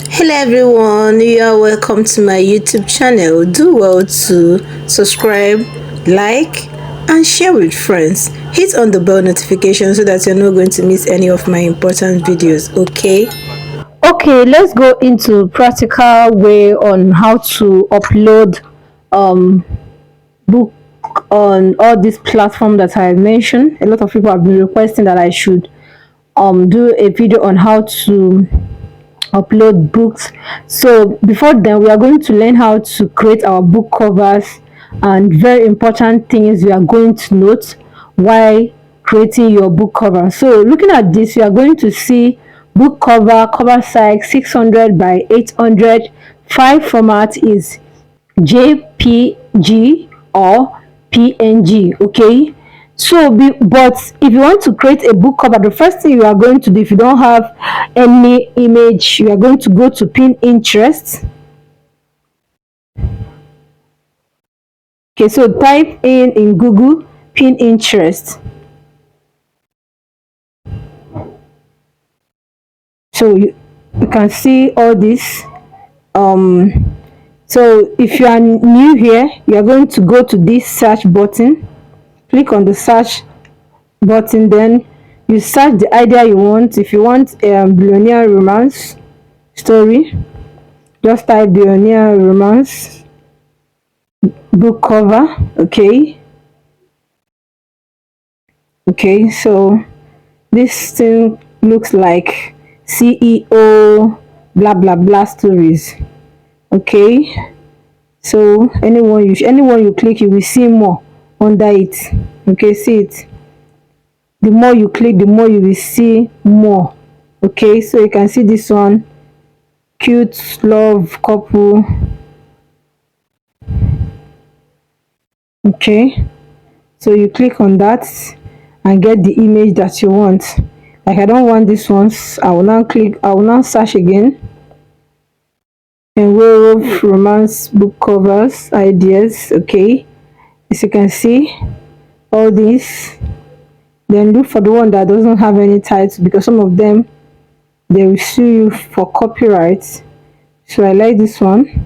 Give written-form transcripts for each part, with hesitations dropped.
Hello everyone, you are welcome to my YouTube channel. Do well to subscribe, like and share with friends. Hit on the bell notification so that you're not going to miss any of my important videos, okay? Okay, let's go into practical way on how to upload um book on all these platforms that I mentioned. A lot of people have been requesting that I should do a video on how to upload books. So before then, we are going to learn how to create our book covers, and very important things we are going to note while creating your book cover. So looking at this, you are going to see book cover size 600 by 800. File format is JPG or PNG. Okay, but if you want to create a book cover, the first thing you are going to do, if you don't have any image, you are going to go to Pinterest. Okay, so type in Google Pinterest. So you can see all this. So if you are new here, you are going to go to this search button. Click on the search button, then you search the idea you want. If you want billionaire romance story, just type billionaire romance book cover. Okay, so this thing looks like CEO blah blah blah stories. Okay, so anyone you click, you will see more under it. Okay, see it. The more you click, the more you will see more. Okay, so you can see this one, cute love couple. Okay, so you click on that and get the image that you want. Like, I don't want this ones, I will now search again and werewolf romance book covers ideas. Okay, as you can see all these, then look for the one that doesn't have any title, because some of them they will sue you for copyright. So I like this one.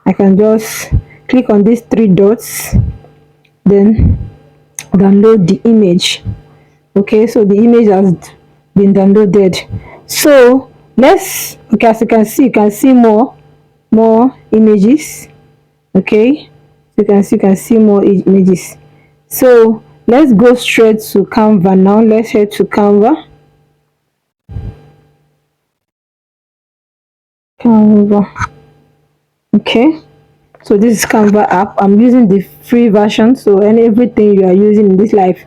I can just click on these three dots, then download the image. Okay, so the image has been downloaded. So let's, okay, as you can see more images. Okay, so you can see more images. So let's go straight to Canva now. Let's head to Canva. Okay, so this is Canva app. I'm using the free version, so everything you are using in this life,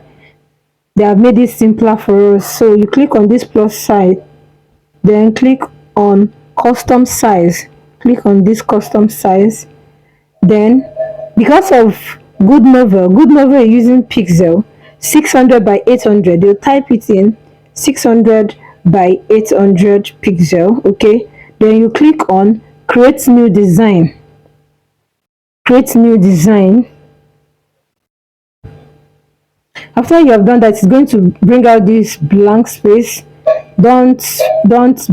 they have made it simpler for us. So you click on this plus sign, then click on custom size. Click on this custom size. Then, because of Goodnovel using pixel 600 by 800, you type it in 600 by 800 pixel. Okay, then you click on create new design. After you have done that, it's going to bring out this blank space. Don't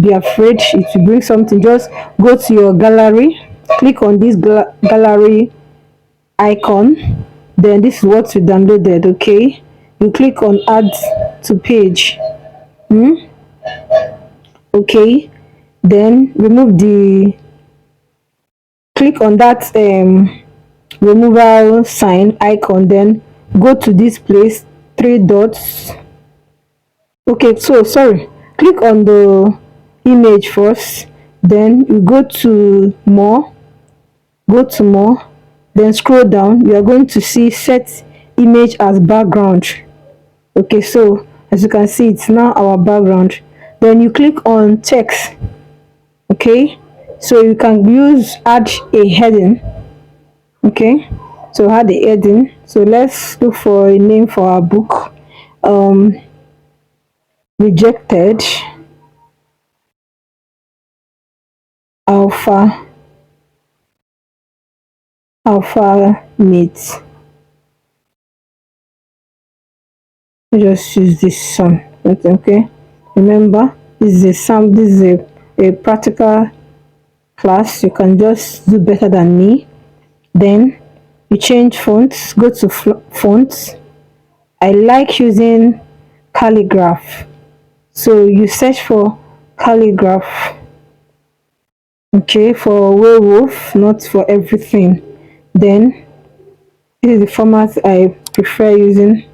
be afraid, it will bring something. Just go to your gallery, click on this gallery icon, then this is what you downloaded. Okay, you click on add to page. Okay, then click on that removal sign icon, then go to this place, three dots. Okay, so sorry, click on the image first, then you go to more, then scroll down. You are going to see set image as background. Okay, so as you can see, it's now our background. Then you click on text. Okay, so you can add a heading. Okay, so add a heading. So let's look for a name for our book. Rejected alpha meets. Just use this one. Okay, remember, this is a practical class, you can just do better than me. Then you change fonts, go to fonts. I like using calligraph, so you search for calligraph, okay, for werewolf, not for everything. Then this is the format I prefer using,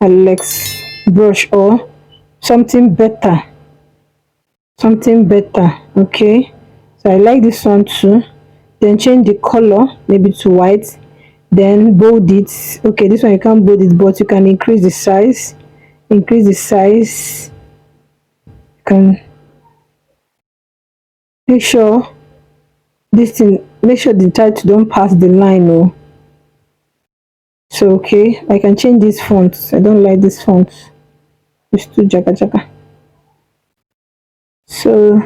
Alex brush or something better, okay. So I like this one too. Then change the color maybe to white, then bold it. Okay, this one you can't bold it, but you can increase the size. You can make sure make sure the title don't pass the line. Oh, so okay, I can change this font. I don't like this font, it's too jaga jaga. So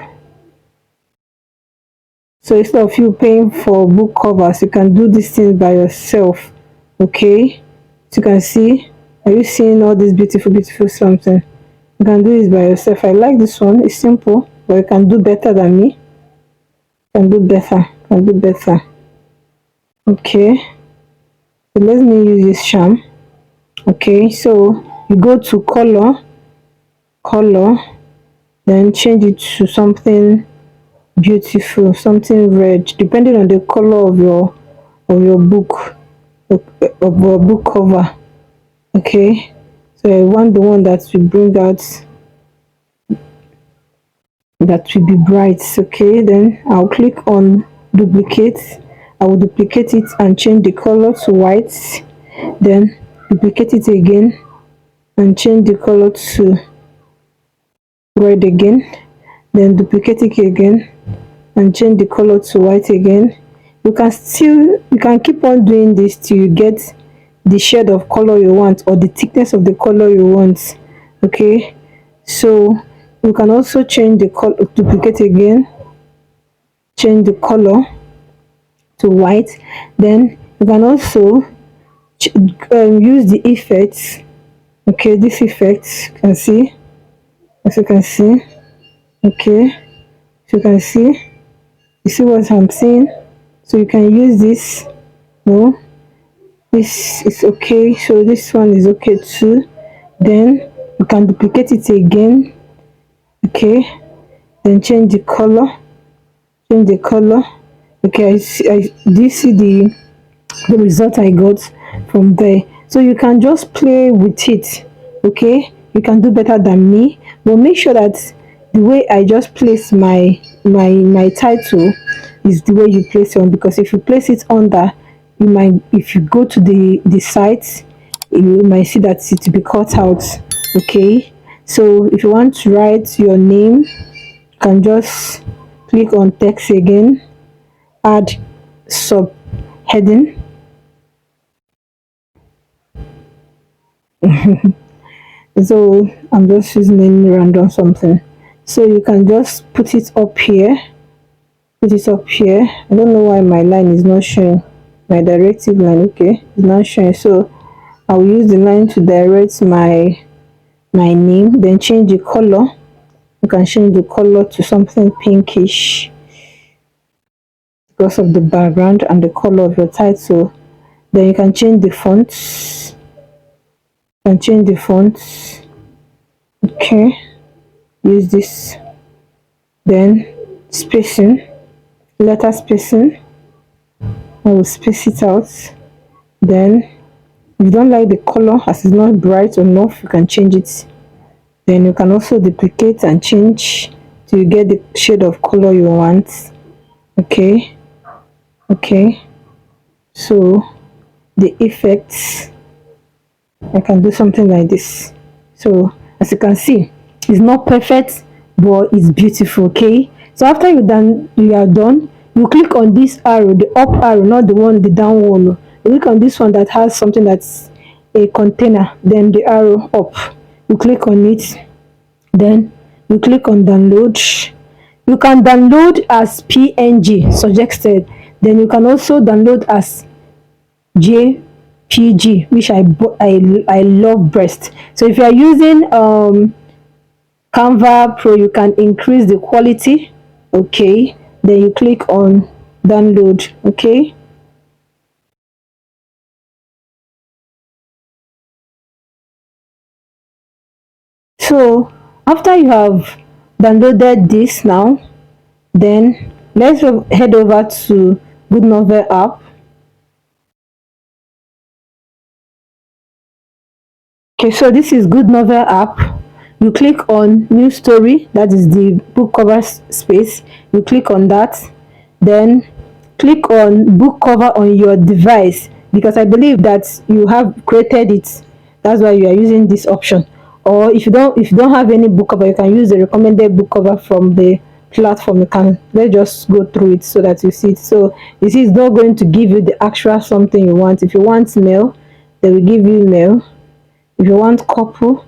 instead of you paying for book covers, you can do these things by yourself. Okay, so you can see, are you seeing all this beautiful something? You can do this by yourself. I like this one, it's simple, but you can do better than me. You can do better, okay. So let me use this charm. Okay, so you go to color, then change it to something beautiful, something red, depending on the color of your book, of your book cover. Okay, so I want the one that will bring out, that will be bright. Okay, then I'll click on duplicate. I will duplicate it and change the color to white, then duplicate it again and change the color to red again, then duplicate it again and change the color to white again. You can keep on doing this till you get the shade of color you want or the thickness of the color you want. Okay, so you can also change the color, duplicate again, change the color to white. Then you can also use the effects. Okay, this effect, you can see, as you can see. Okay, so you can see, you see what I'm saying. So you can use this. No, this is okay, so this one is okay too. Then you can duplicate it again. Okay, then change the color, okay. Do you see the result I got from there? So you can just play with it. Okay, you can do better than me, but make sure that the way I just place my title is the way you place it on, because if you place it under, you might, if you go to the site, you might see that it will be cut out. Okay, so if you want to write your name, you can just click on text again, add subheading. So I'm just using any random something, so you can just put it up here, I don't know why my line is not showing, my directive line. Okay, it's not showing, so I'll use the line to direct my name. Then change the color. You can change the color to something pinkish because of the background and the color of your title. Then you can change the fonts. Okay, use this. Then spacing, letter spacing, I will space it out. Then if you don't like the color as it's not bright enough, you can change it. Then you can also duplicate and change till you get the shade of color you want. Okay, so the effects, I can do something like this. So as you can see, it's not perfect, but it's beautiful. Okay, so after you are done, you click on this arrow, the up arrow, not the one, the down one. You click on this one that has something that's a container, then the arrow up, you click on it, then you click on download. You can download as PNG suggested, then you can also download as JPG, which I love best. So if you are using Canva Pro, you can increase the quality. Okay, then you click on download. Okay, so after you have downloaded this now, then let's head over to Goodnovel app. Okay, so this is Goodnovel app. You click on new story, that is the book cover space. You click on that, then click on book cover on your device, because I believe that you have created it. That's why you are using this option. Or if you don't have any book cover, you can use the recommended book cover from the platform. You can, let's just go through it so that you see it. So you see, it's not going to give you the actual something you want. If you want male, they will give you male. If you want couple,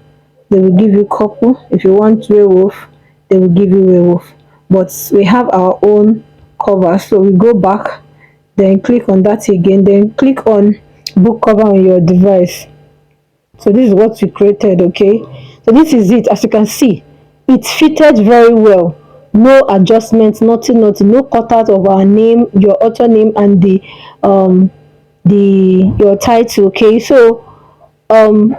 they will give you couple. If you want werewolf, they will give you werewolf. But we have our own cover, so we go back, then click on that again, then click on book cover on your device. So this is what we created. Okay, so this is it. As you can see, it fitted very well. No adjustments, nothing, no cutout of our name, your author name, and the your title. Okay, so um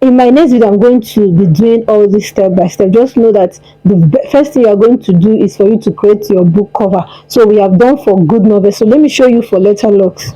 in my next video I'm going to be doing all this step by step. Just know that the first thing you are going to do is for you to create your book cover. So we have done for Goodnovel, so let me show you for Letterlux.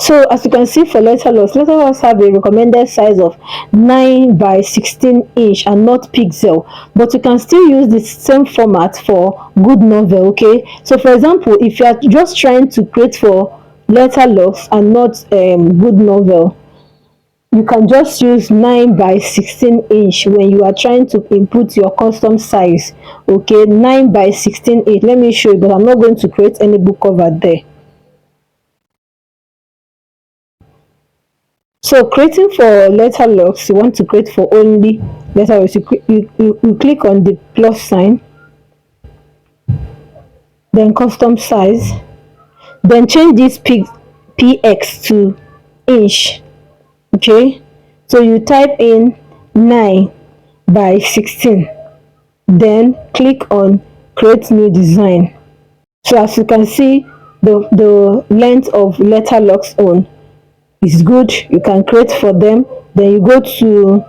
So as you can see for Letterlux have a recommended size of 9 by 16 inch and not pixel, but you can still use the same format for Goodnovel. Okay, so for example, if you are just trying to create for Letterlux and not Goodnovel, you can just use 9 by 16 inch when you are trying to input your custom size. Okay, 9 by 16 inch. Let me show you, but I'm not going to create any book cover there. So creating for Letterlux, you want to create for only Letterlux. You click on the plus sign, then custom size, then change this px to inch. Okay, so you type in 9 by 16, then click on create new design. So as you can see, the length of Letterlux on is good. You can create for them, then you go to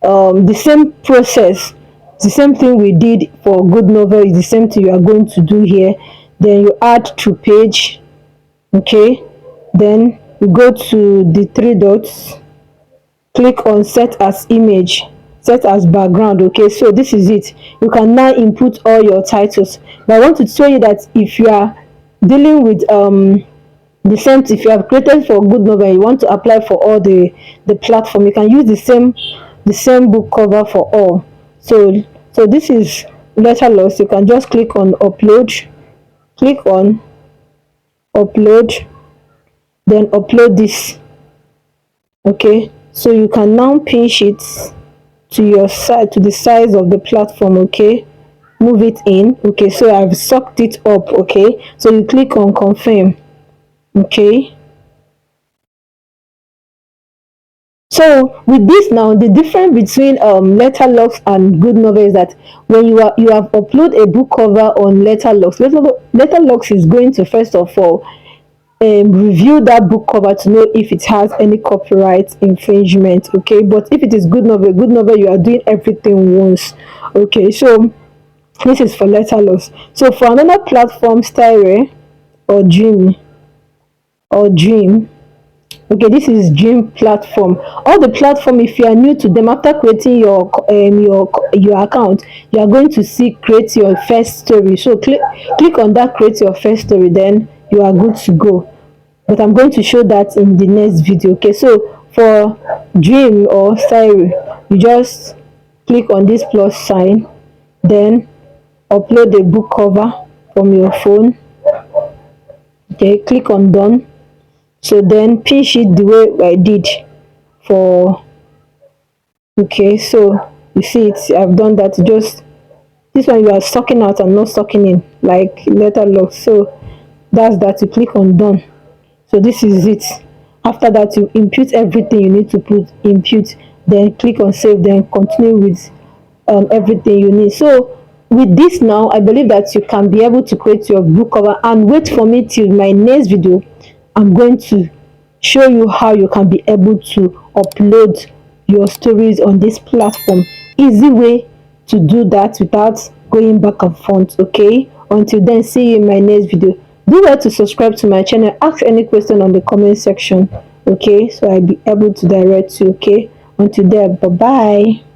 the same process, the same thing we did for Goodnovel is the same thing you are going to do here. Then you add to page. Okay, then you go to the three dots, click on set as image, set as background. Okay, so this is it. You can now input all your titles, but I want to show you that if you are dealing with the same, if you have created for Goodnovel and you want to apply for all the platform, you can use the same book cover for all. So this is Letterlux. You can just click on upload, click on upload, then upload this. Okay, so you can now pinch it to your side, to the size of the platform. Okay, move it in. Okay, so I've sucked it up. Okay, so you click on confirm. Okay, so with this now, the difference between Letterlux and Goodnovel is that when you have upload a book cover on Letterlux is going to first of all review that book cover to know if it has any copyright infringement. Okay, but if it is Goodnovel, you are doing everything once. Okay, so this is for Letterlux. So for another platform, Styre or Dreame. Okay, this is Dreame platform. All the platform, if you are new to them, after creating your account, you are going to see create your first story. So click on that create your first story, then you are good to go. But I'm going to show that in the next video. Okay, so for Dreame or Styre, you just click on this plus sign, then upload a book cover from your phone. Okay, click on done. So then pinch it the way I did for. Okay, so you see it, I've done that. Just this one you are sucking out and not sucking in like Letterlux. So that's that. You click on done. So this is it. After that, you input everything you need to input, then click on save, then continue with everything you need. So with this now, I believe that you can be able to create your book cover, and wait for me till my next video. I'm going to show you how you can be able to upload your stories on this platform. Easy way to do that without going back and forth. Okay, until then, see you in my next video. Do well to subscribe to my channel. Ask any question on the comment section. Okay, so I'll be able to direct you. Okay, until then, bye bye.